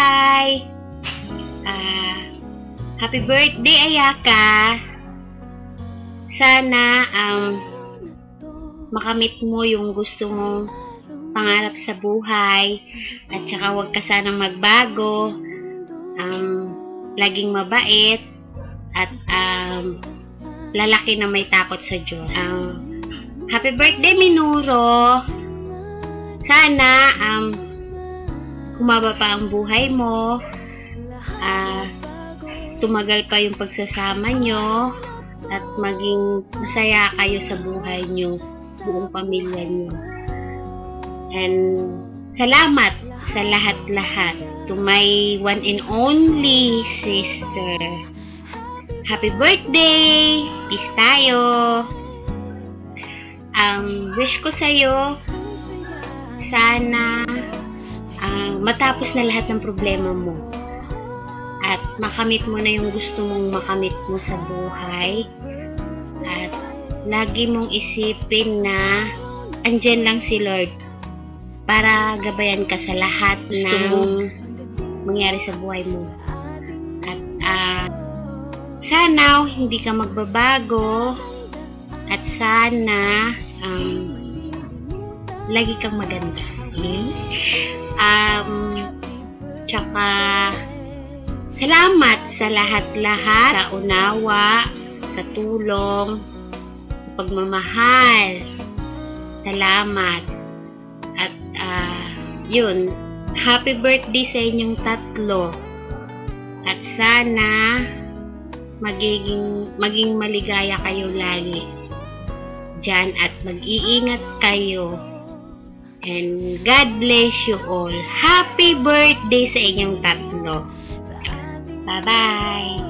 buhay. Happy birthday, Ayaka. Sana makamit mo yung gusto mong pangarap sa buhay at saka huwag ka sanang magbago. Laging mabait at lalaki na may takot sa Diyos. Happy birthday, Minuro. Sana humaba pa ang buhay mo. Tumagal pa yung pagsasama nyo at maging masaya kayo sa buhay nyo, buong pamilya nyo. And salamat sa lahat-lahat to my one and only sister. Happy birthday! Peace tayo! Wish ko sa'yo, sana matapos na lahat ng problema mo. At makamit mo na yung gusto mong makamit mo sa buhay. At lagi mong isipin na andyan lang si Lord para gabayan ka sa lahat na mangyari sa buhay mo. At sana hindi ka magbabago at sana lagi kang maganda. Tsaka salamat sa lahat-lahat, sa unawa, sa tulong, sa pagmamahal. Salamat. At yun, happy birthday sa inyong tatlo. At sana maging maligaya kayo lagi dyan at mag-iingat kayo. And God bless you all. Happy birthday sa inyong tatlo. Bye-bye!